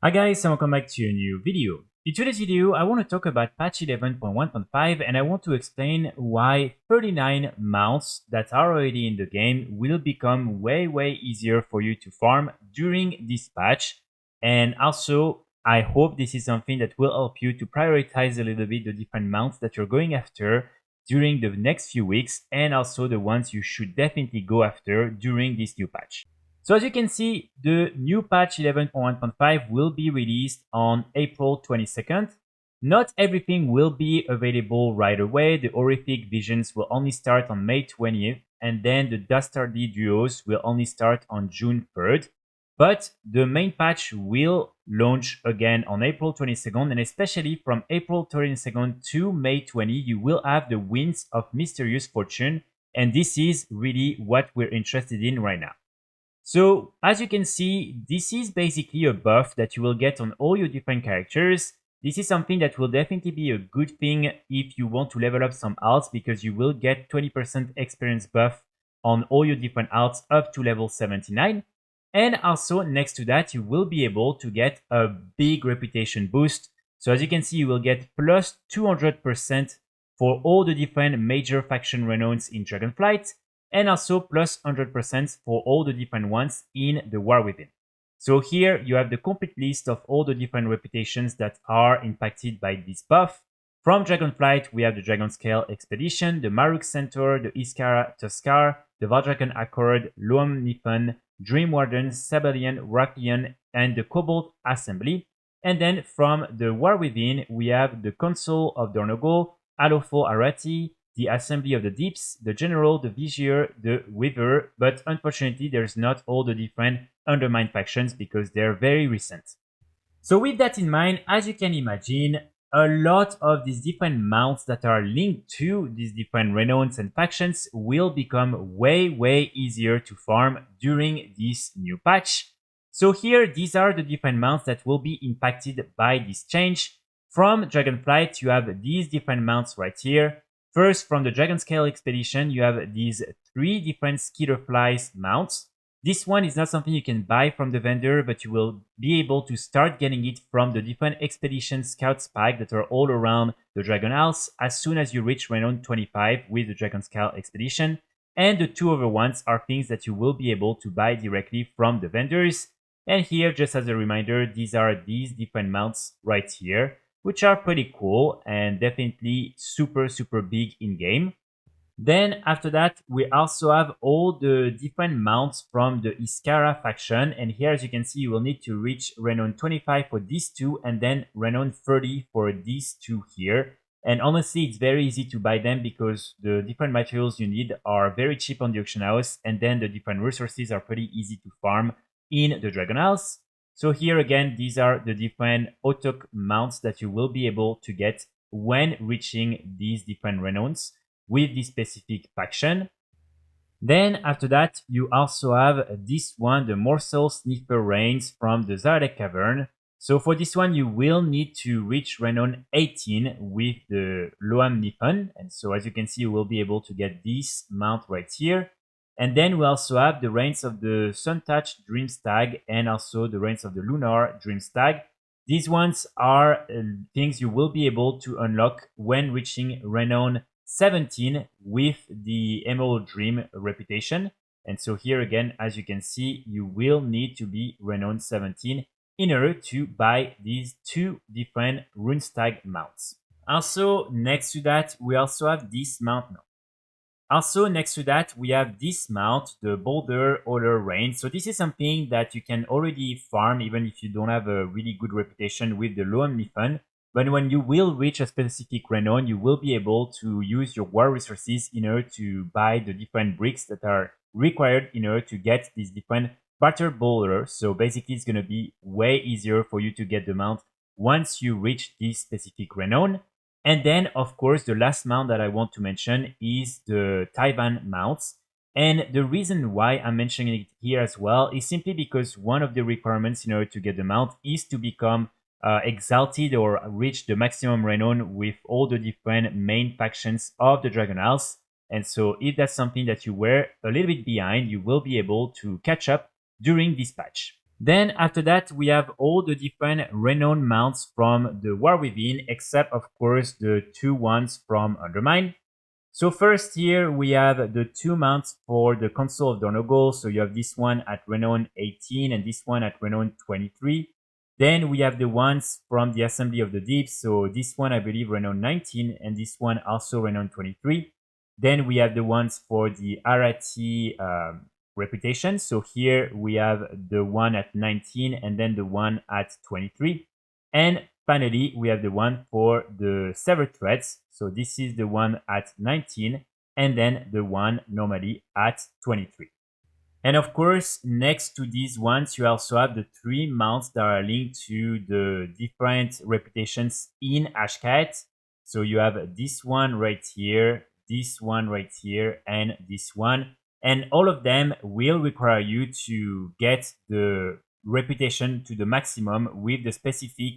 Hi guys and welcome back to a new video. In today's video, I want to talk about patch 11.1.5 and I want to explain why 39 mounts that are already in the game will become way easier for you to farm during this patch. And also, I hope this is something that will help you to prioritize a little bit the different mounts that you're going after during the next few weeks and also the ones you should definitely go after during this new patch. So as you can see, the new patch 11.1.5 will be released on April 22nd. Not everything will be available right away. The horrific visions will only start on May 20th, and then the Dastardy duos will only start on June 3rd. But the main patch will launch again on April 22nd, and especially from April 22nd to May 20, you will have the Winds of Mysterious Fortune, and this is really what we're interested in right now. So as you can see, this is basically a buff that you will get on all your different characters. This is something that will definitely be a good thing if you want to level up some alts, because you will get 20% experience buff on all your different alts up to level 79. And also next to that, you will be able to get a big reputation boost. So as you can see, you will get plus 200% for all the different major faction renowns in Dragonflight, and also plus 100% for all the different ones in the War Within. So here you have the complete list of all the different reputations that are impacted by this buff. From Dragonflight, we have the Dragonscale Expedition, the Maruk Centaur, the Iskara Tuskar, the Valdraken Accord, Loam Nippon, Dream Warden, Sabellian, Raklian, and the Cobalt Assembly. And then from the War Within, we have the Council of Dornogo, Alofo Arati, the Assembly of the Deeps, the General, the Vizier, the Weaver, but unfortunately there's not all the different Undermine factions because they're very recent. So with that in mind, as you can imagine, a lot of these different mounts that are linked to these different renowns and factions will become way easier to farm during this new patch. So here, these are the different mounts that will be impacted by this change. From Dragonflight, you have these different mounts right here. First, from the Dragonscale Expedition, you have these 3 different Skitterflies mounts. This one is not something you can buy from the vendor, but you will be able to start getting it from the different Expedition Scouts pack that are all around the Dragon Isles as soon as you reach Renown 25 with the Dragonscale Expedition. And the 2 other ones are things that you will be able to buy directly from the vendors. And here, just as a reminder, these are these different mounts right here, which are pretty cool and definitely super big in game. Then after that, we also have all the different mounts from the Iskara faction, and here as you can see, you will need to reach Renown 25 for these 2 and then Renown 30 for these 2 here. And honestly, it's very easy to buy them because the different materials you need are very cheap on the auction house, and then the different resources are pretty easy to farm in the Dragon Isles. So here again, these are the different Autok mounts that you will be able to get when reaching these different renowns with this specific faction. Then after that, you also have this one, the Morsel Sniffer Reigns from the Zarek Cavern. So for this one, you will need to reach Renown 18 with the Loam Nippon. And so as you can see, you will be able to get this mount right here. And then we also have the Reigns of the Suntouch Dreamstag and also the Reigns of the Lunar Dreamstag. These ones are things you will be able to unlock when reaching Renown 17 with the Emerald Dream reputation. And so here again, as you can see, you will need to be Renown 17 in order to buy these 2 different Runestag mounts. Also, next to that, we also have this mount now. Also, next to that, we have this mount, the Boulder Oiler Reign. So this is something that you can already farm even if you don't have a really good reputation with the Loam Nippon. But when you will reach a specific renown, you will be able to use your war resources in order to buy the different bricks that are required in order to get these different Barter Bowlers. So basically, it's going to be way easier for you to get the mount once you reach this specific renown. And then, of course, the last mount that I want to mention is the Taiwan mounts. And the reason why I'm mentioning it here as well is simply because one of the requirements in order to get the mount is to become exalted or reach the maximum renown with all the different main factions of the Dragon Isles. And so if that's something that you were a little bit behind, you will be able to catch up during this patch. Then after that, we have all the different renowned mounts from the War Within, except of course the two ones from Undermine. So first here we have the two mounts for the Council of Dornogal. So you have this one at Renown 18 and this one at Renown 23. Then we have the ones from the Assembly of the Deep. So this one I believe Renown 19 and this one also Renown 23. Then we have the ones for the Arati reputation. So here we have the one at 19 and then the one at 23. And finally, we have the one for the severed threads. So this is the one at 19 and then the one normally at 23. And of course, next to these ones, you also have the three mounts that are linked to the different reputations in Ashkat. So you have this one right here, this one right here, and this one. And all of them will require you to get the reputation to the maximum with the specific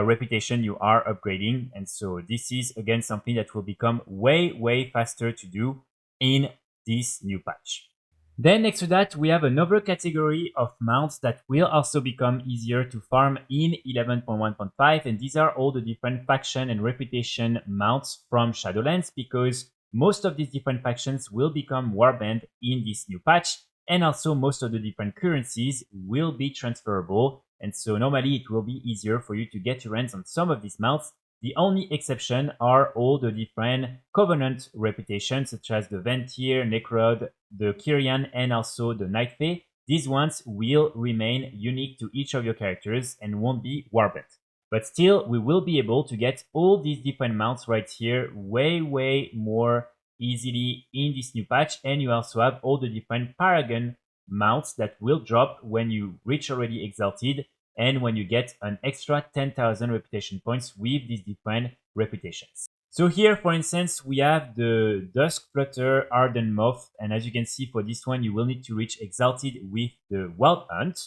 reputation you are upgrading. And so this is again something that will become way faster to do in this new patch. Then next to that, we have another category of mounts that will also become easier to farm in 11.1.5, and these are all the different faction and reputation mounts from Shadowlands, because most of these different factions will become warbanned in this new patch, and also most of the different currencies will be transferable, and so normally it will be easier for you to get your hands on some of these mounts. The only exception are all the different Covenant reputations, such as the Ventir, Necrod, the Kyrian, and also the Night Fae. These ones will remain unique to each of your characters and won't be warbanned. But still, we will be able to get all these different mounts right here way more easily in this new patch. And you also have all the different Paragon mounts that will drop when you reach already Exalted and when you get an extra 10,000 reputation points with these different reputations. So here, for instance, we have the Dusk Flutter Ardent Moth, and as you can see for this one, you will need to reach Exalted with the Wild Hunt.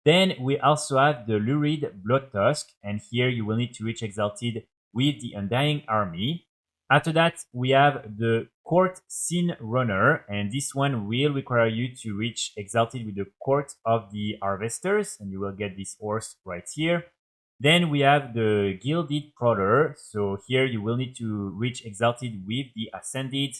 Then we also have the Lurid Blood Tusk, and here you will need to reach Exalted with the Undying Army. After that, we have the Court Sin Runner, and this one will require you to reach Exalted with the Court of the Harvesters, and you will get this horse right here. Then we have the Gilded Prowler, so here you will need to reach Exalted with the Ascended,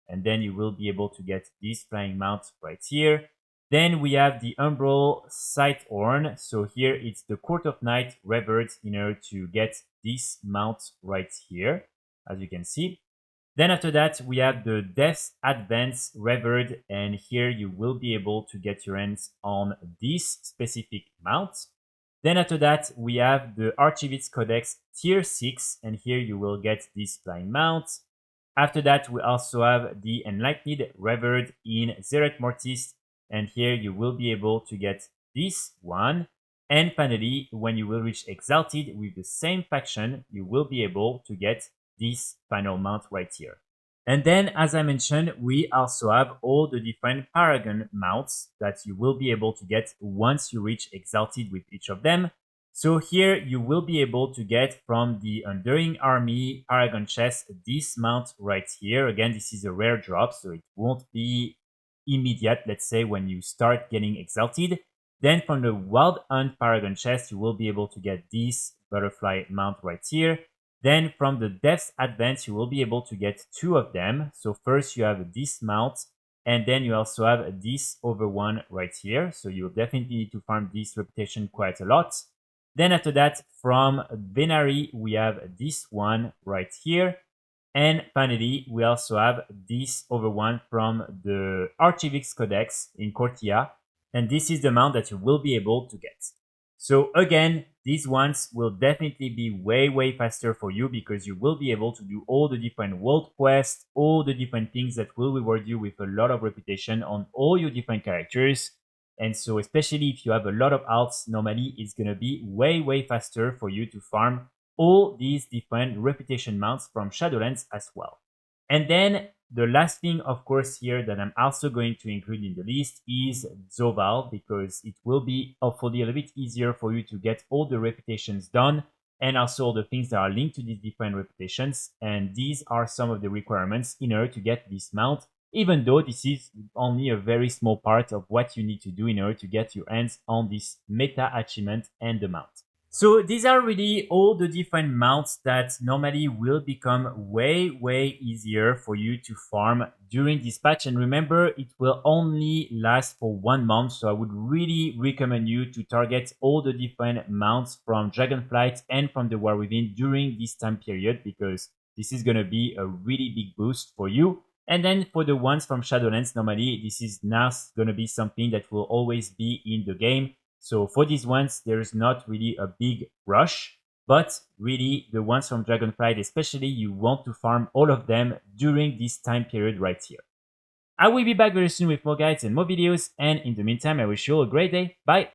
and then you will be able to get this flying mount right here. Then we have the Umbral Sighthorn, so here it's the Court of Night Revered in order to get this mount right here, as you can see. Then after that, we have the Death's Advance Revered, and here you will be able to get your hands on this specific mount. Then after that, we have the Archivist's Codex Tier 6, and here you will get this flying mount. After that, we also have the Enlightened Revered in Zeret Mortis, and here you will be able to get this one. And finally, when you will reach Exalted with the same faction, you will be able to get this final mount right here. And then, as I mentioned, we also have all the different Paragon mounts that you will be able to get once you reach Exalted with each of them. So here you will be able to get from the Undying Army Paragon chest this mount right here. Again, this is a rare drop, so it won't be immediate, let's say, when you start getting Exalted. Then from the Wild Hunt Paragon chest, you will be able to get this butterfly mount right here. Then from the Death's Advance, you will be able to get two of them. So first you have this mount, and then you also have this other one right here. So you will definitely need to farm this reputation quite a lot. Then after that, from Venari, we have this one right here. And finally, we also have this other one from the Archivist's Codex in Cortia. And this is the mount that you will be able to get. So again, these ones will definitely be way faster for you because you will be able to do all the different world quests, all the different things that will reward you with a lot of reputation on all your different characters. And so especially if you have a lot of alts, normally it's going to be way faster for you to farm all these different reputation mounts from Shadowlands as well. And then the last thing, of course, here that I'm also going to include in the list is Zoval, because it will be hopefully a little bit easier for you to get all the reputations done and also all the things that are linked to these different reputations. And these are some of the requirements in order to get this mount even though this is only a very small part of what you need to do in order to get your hands on this meta achievement and the mount. So these are really all the different mounts that normally will become way easier for you to farm during this patch. And remember, it will only last for 1 month. So I would really recommend you to target all the different mounts from Dragonflight and from the War Within during this time period, because this is going to be a really big boost for you. And then for the ones from Shadowlands, normally this is not going to be something that will always be in the game. So for these ones, there's not really a big rush, but really the ones from Dragonflight, especially, you want to farm all of them during this time period right here. I will be back very soon with more guides and more videos, and in the meantime, I wish you all a great day. Bye!